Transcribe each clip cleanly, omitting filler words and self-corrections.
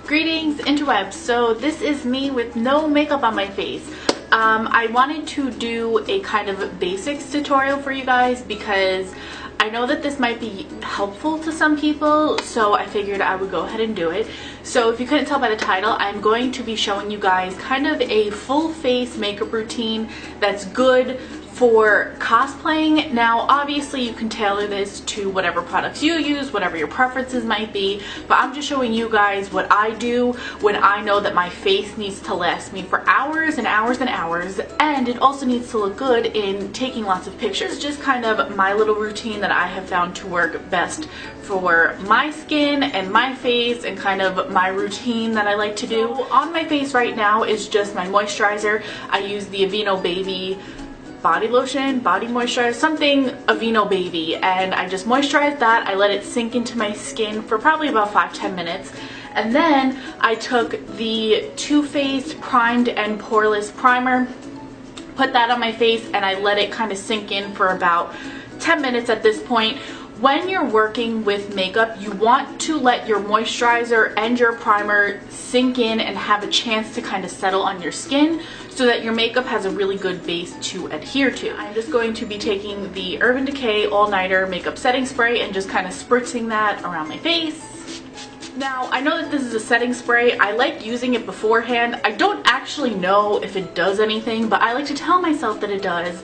Greetings interwebs. So this is me with no makeup on my face. I wanted to do a kind of basics tutorial for you guys because I know that this might be helpful to some people, so I figured I would go ahead and do it. So if you couldn't tell by the title, I'm going to be showing you guys kind of a full face makeup routine that's good for cosplaying. Now obviously you can tailor this to whatever products you use, whatever your preferences might be, but I'm just showing you guys what I do when I know that my face needs to last me for hours and hours and hours, and it also needs to look good in taking lots of pictures. Just kind of my little routine that I have found to work best for my skin and my face, and kind of my routine that I like to do. So on my face right now is just my moisturizer. I use the Aveeno Baby body lotion, body moisturizer, something Aveeno Baby, and I just moisturize that. I let it sink into my skin for probably about 5-10 minutes, and then I took the Too Faced Primed and Poreless Primer, put that on my face, and I let it kind of sink in for about 10 minutes at this point. When you're working with makeup, you want to let your moisturizer and your primer sink in and have a chance to kind of settle on your skin so that your makeup has a really good base to adhere to. I'm just going to be taking the Urban Decay All Nighter Makeup Setting Spray and just kind of spritzing that around my face. Now, I know that this is a setting spray. I like using it beforehand. I don't actually know if it does anything, but I like to tell myself that it does.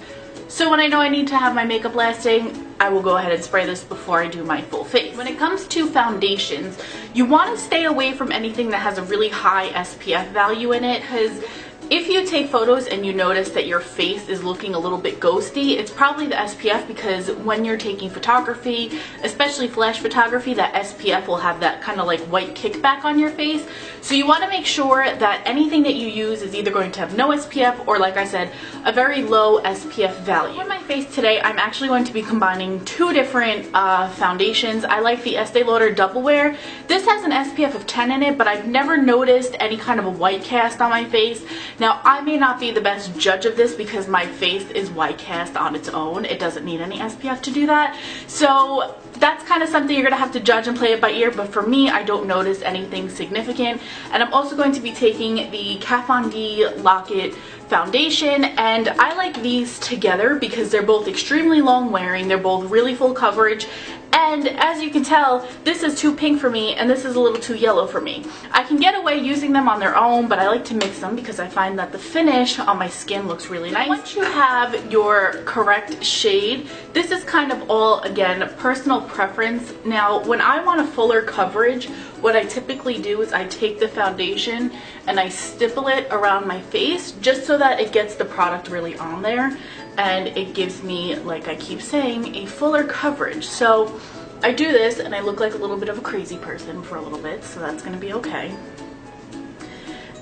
So when I know I need to have my makeup lasting, I will go ahead and spray this before I do my full face. When it comes to foundations, you want to stay away from anything that has a really high SPF value in it, because if you take photos and you notice that your face is looking a little bit ghosty, it's probably the SPF, because when you're taking photography, especially flash photography, that SPF will have that kind of like white kickback on your face. So you want to make sure that anything that you use is either going to have no SPF or, like I said, a very low SPF value. For my face today, I'm actually going to be combining two different foundations. I like the Estee Lauder Double Wear. This has an SPF of 10 in it, but I've never noticed any kind of a white cast on my face. Now, I may not be the best judge of this because my face is white cast on its own. It doesn't need any SPF to do that. So that's kind of something you're going to have to judge and play it by ear, but for me, I don't notice anything significant. And I'm also going to be taking the Kat Von D Lock-It foundation, and I like these together because they're both extremely long wearing, they're both really full coverage, and as you can tell, this is too pink for me and this is a little too yellow for me. I can get away using them on their own, but I like to mix them because I find that the finish on my skin looks really nice. Once you have your correct shade, this is kind of all, again, personal preference. Now, when I want a fuller coverage, what I typically do is I take the foundation and I stipple it around my face just so that it gets the product really on there, and it gives me, like I keep saying, a fuller coverage. So I do this and I look like a little bit of a crazy person for a little bit, so that's going to be okay.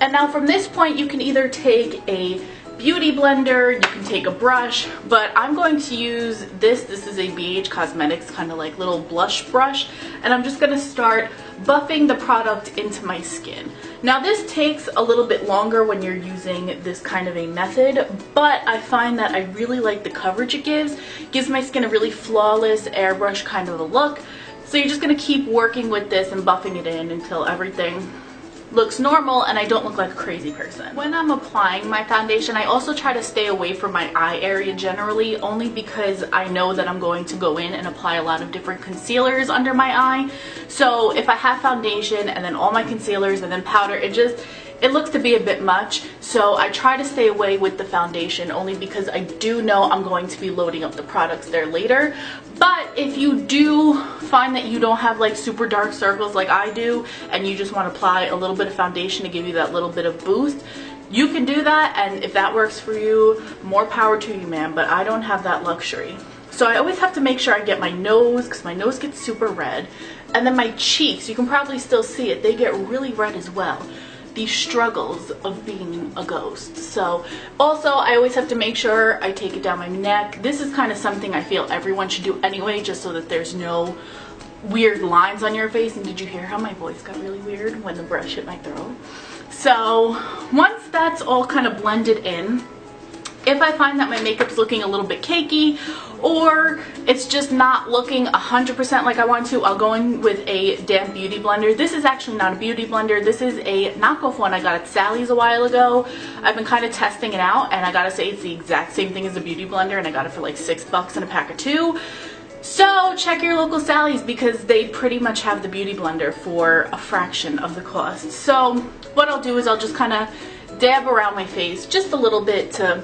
And now from this point you can either take a beauty blender, you can take a brush, but I'm going to use this. This is a BH Cosmetics kind of like little blush brush, and I'm just going to start buffing the product into my skin. Now this takes a little bit longer when you're using this kind of a method, but I find that I really like the coverage it gives. It gives my skin a really flawless airbrush kind of a look. So you're just going to keep working with this and buffing it in until everything looks normal and I don't look like a crazy person. When I'm applying my foundation, I also try to stay away from my eye area generally, only because I know that I'm going to go in and apply a lot of different concealers under my eye. So if I have foundation and then all my concealers and then powder, it looks to be a bit much. So I try to stay away with the foundation only because I do know I'm going to be loading up the products there later. But if you do find that you don't have like super dark circles like I do, and you just want to apply a little bit of foundation to give you that little bit of boost, you can do that, and if that works for you, more power to you, ma'am, but I don't have that luxury. So I always have to make sure I get my nose, because my nose gets super red, and then my cheeks, you can probably still see it, they get really red as well. These struggles of being a ghost. So also I always have to make sure I take it down my neck. This is kind of something I feel everyone should do anyway, just so that there's no weird lines on your face. And did you hear how my voice got really weird when the brush hit my throat? So once that's all kind of blended in, If I find that my makeup's looking a little bit cakey or it's just not looking 100% like I want to, I'll go in with a damp beauty blender. This is actually not a beauty blender. This is a knockoff one I got at Sally's a while ago. I've been kind of testing it out, and I gotta say it's the exact same thing as a beauty blender, and I got it for like $6 in a pack of 2. So check your local Sally's because they pretty much have the beauty blender for a fraction of the cost. So what I'll do is I'll just kind of dab around my face just a little bit to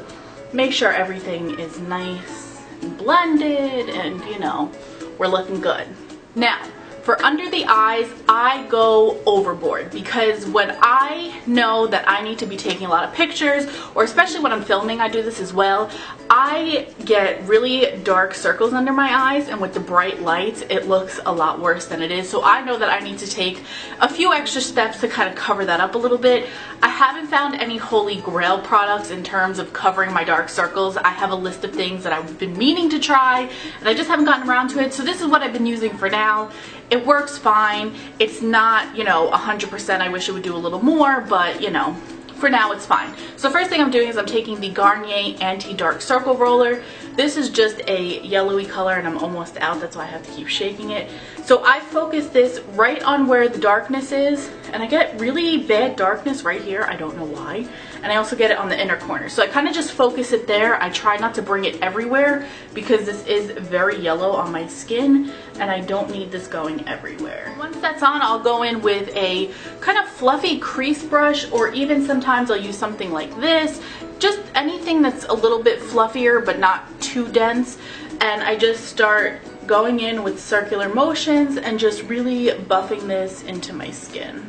make sure everything is nice and blended and, you know, we're looking good. Now, for under the eyes, I go overboard because when I know that I need to be taking a lot of pictures, or especially when I'm filming, I do this as well, I get really dark circles under my eyes, and with the bright lights, it looks a lot worse than it is. So I know that I need to take a few extra steps to kind of cover that up a little bit. I haven't found any holy grail products in terms of covering my dark circles. I have a list of things that I've been meaning to try, and I just haven't gotten around to it. So this is what I've been using for now. It works fine. It's not, you know, 100%. I wish it would do a little more, but, you know, for now it's fine. So first thing I'm doing is I'm taking the Garnier Anti-Dark Circle Roller. This is just a yellowy color, and I'm almost out. That's why I have to keep shaking it. So I focus this right on where the darkness is, and I get really bad darkness right here. I don't know why. And I also get it on the inner corner. So I kind of just focus it there. I try not to bring it everywhere because this is very yellow on my skin, and I don't need this going everywhere. Once that's on, I'll go in with a kind of fluffy crease brush, or even sometimes I'll use something like this. Just anything that's a little bit fluffier but not too dense. And I just start going in with circular motions and just really buffing this into my skin.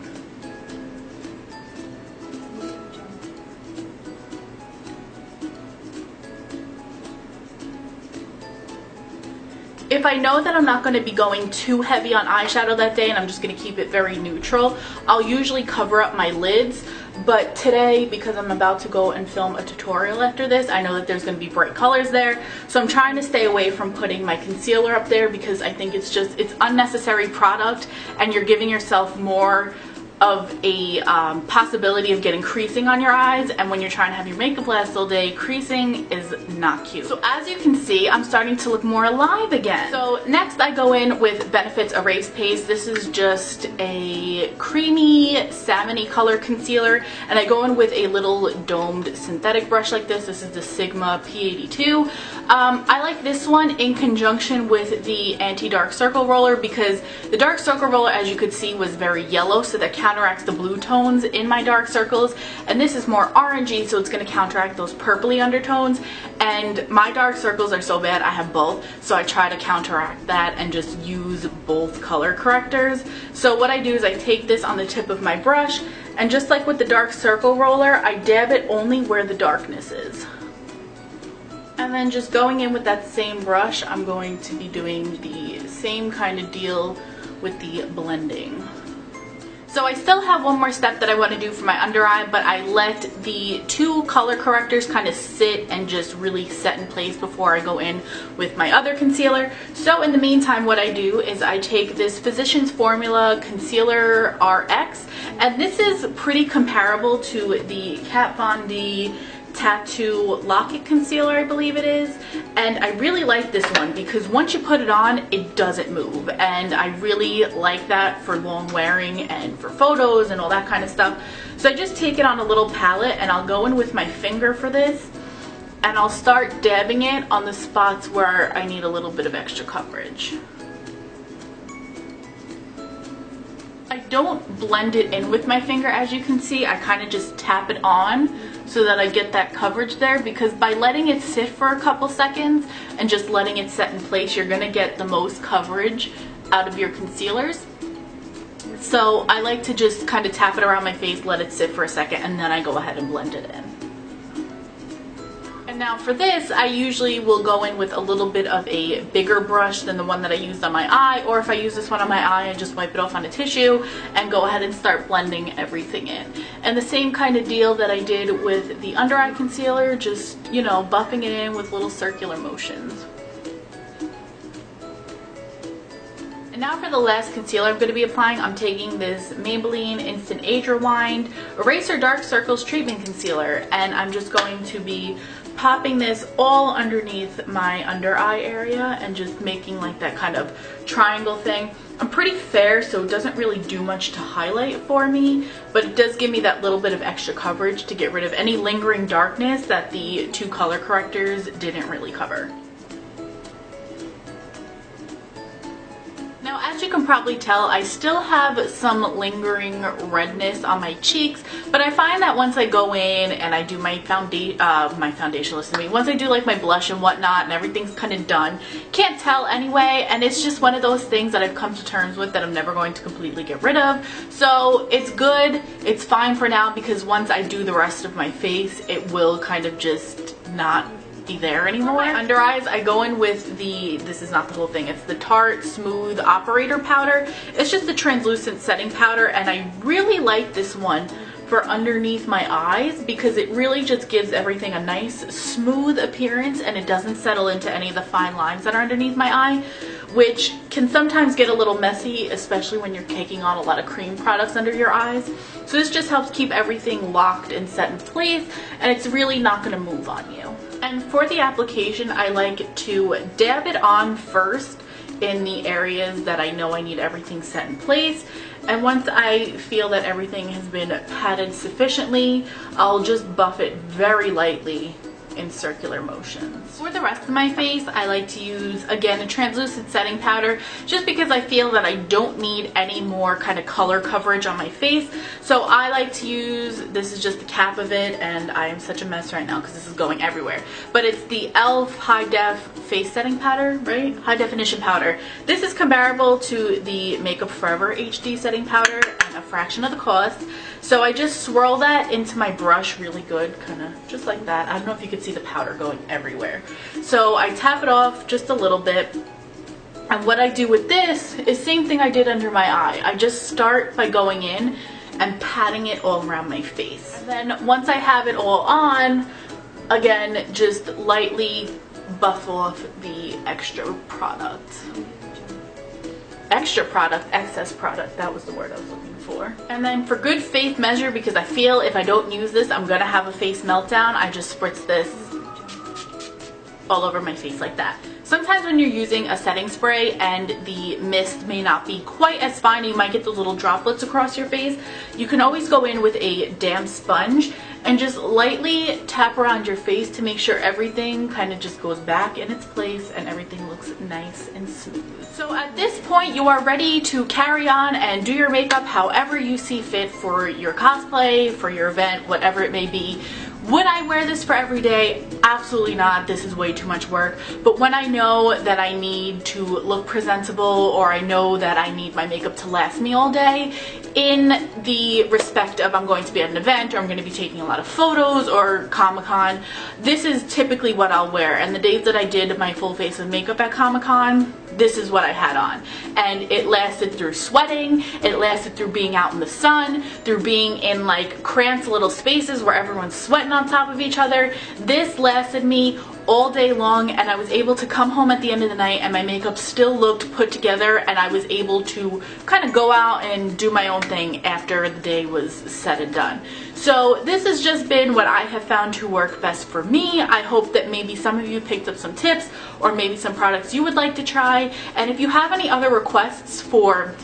If I know that I'm not going to be going too heavy on eyeshadow that day and I'm just going to keep it very neutral, I'll usually cover up my lids. But today, because I'm about to go and film a tutorial after this, I know that there's going to be bright colors there. So I'm trying to stay away from putting my concealer up there because I think it's unnecessary product, and you're giving yourself more of a possibility of getting creasing on your eyes, and when you're trying to have your makeup last all day, creasing is not cute. So as you can see, I'm starting to look more alive again. So next I go in with Benefit's Erase Paste. This is just a creamy salmon-y color concealer, and I go in with a little domed synthetic brush like this. This is the Sigma P82. I like this one in conjunction with the Anti-Dark Circle Roller because the Dark Circle Roller, as you could see, was very yellow, so that counteracts the blue tones in my dark circles, and this is more orangey, so it's going to counteract those purpley undertones. And my dark circles are so bad, I have both, so I try to counteract that and just use both color correctors. So what I do is I take this on the tip of my brush, and just like with the Dark Circle Roller, I dab it only where the darkness is. And then just going in with that same brush, I'm going to be doing the same kind of deal with the blending. So I still have one more step that I want to do for my under eye, but I let the two color correctors kind of sit and just really set in place before I go in with my other concealer. So in the meantime, what I do is I take this Physicians Formula Concealer RX, and this is pretty comparable to the Kat Von D Tattoo Locket Concealer, I believe it is, and I really like this one because once you put it on, it doesn't move, and I really like that for long wearing and for photos and all that kind of stuff. So I just take it on a little palette, and I'll go in with my finger for this, and I'll start dabbing it on the spots where I need a little bit of extra coverage. I don't blend it in with my finger, as you can see. I kind of just tap it on so that I get that coverage there, because by letting it sit for a couple seconds and just letting it set in place, you're going to get the most coverage out of your concealers. So I like to just kind of tap it around my face, let it sit for a second, and then I go ahead and blend it in. And now for this, I usually will go in with a little bit of a bigger brush than the one that I used on my eye, or if I use this one on my eye, I just wipe it off on a tissue and go ahead and start blending everything in. And the same kind of deal that I did with the under eye concealer, just, you know, buffing it in with little circular motions. And now for the last concealer I'm going to be applying, I'm taking this Maybelline Instant Age Rewind Eraser Dark Circles Treatment Concealer, and I'm just going to be popping this all underneath my under eye area and just making like that kind of triangle thing. I'm pretty fair, so it doesn't really do much to highlight for me, but it does give me that little bit of extra coverage to get rid of any lingering darkness that the two color correctors didn't really cover. Now, as you can probably tell, I still have some lingering redness on my cheeks, but I find that once I go in and I do my foundation, listen to me, once I do like my blush and whatnot and everything's kind of done, can't tell anyway, and it's just one of those things that I've come to terms with that I'm never going to completely get rid of. So it's good, it's fine for now, because once I do the rest of my face, it will kind of just not be there anymore. For my under eyes, I go in with this is not the whole thing, it's the Tarte Smooth Operator Powder. It's just a translucent setting powder, and I really like this one for underneath my eyes because it really just gives everything a nice smooth appearance, and it doesn't settle into any of the fine lines that are underneath my eye, which can sometimes get a little messy, especially when you're taking on a lot of cream products under your eyes. So this just helps keep everything locked and set in place, and it's really not going to move on you. And for the application, I like to dab it on first in the areas that I know I need everything set in place. And once I feel that everything has been patted sufficiently, I'll just buff it very lightly in circular motions. For the rest of my face, I like to use, again, a translucent setting powder just because I feel that I don't need any more kind of color coverage on my face. So I like to use, this is just the cap of it, and I am such a mess right now because this is going everywhere, but it's the e.l.f. High Def Face Setting Powder, right? High Definition Powder. This is comparable to the Makeup Forever HD Setting Powder at a fraction of the cost. So I just swirl that into my brush really good, kind of just like that. I don't know if you can see the powder going everywhere. So I tap it off just a little bit. And what I do with this is same thing I did under my eye. I just start by going in and patting it all around my face. And then once I have it all on, again, just lightly buff off the excess product, that was the word I was looking for. And then for good faith measure, because I feel if I don't use this, I'm gonna have a face meltdown, I just spritz this all over my face like that. Sometimes when you're using a setting spray and the mist may not be quite as fine, you might get those little droplets across your face, you can always go in with a damp sponge and just lightly tap around your face to make sure everything kind of just goes back in its place and everything looks nice and smooth. So at this point, you are ready to carry on and do your makeup however you see fit for your cosplay, for your event, whatever it may be. Would I wear this for every day? Absolutely not. This is way too much work. But when I know that I need to look presentable, or I know that I need my makeup to last me all day, in the respect of I'm going to be at an event or I'm going to be taking a lot of photos or Comic-Con, this is typically what I'll wear. And the days that I did my full face of makeup at Comic-Con, this is what I had on. And it lasted through sweating, it lasted through being out in the sun, through being in like cramped little spaces where everyone's sweating on top of each other. This lasted me all day long, and I was able to come home at the end of the night and my makeup still looked put together, and I was able to kind of go out and do my own thing after the day was said and done. So this has just been what I have found to work best for me. I hope that maybe some of you picked up some tips or maybe some products you would like to try. And if you have any other requests for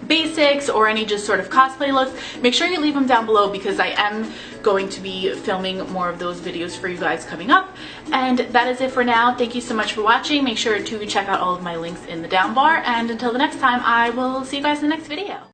basics or any just sort of cosplay looks, make sure you leave them down below, because I am going to be filming more of those videos for you guys coming up. And that is it for now. Thank you so much for watching. Make sure to check out all of my links in the down bar, and until the next time, I will see you guys in the next video.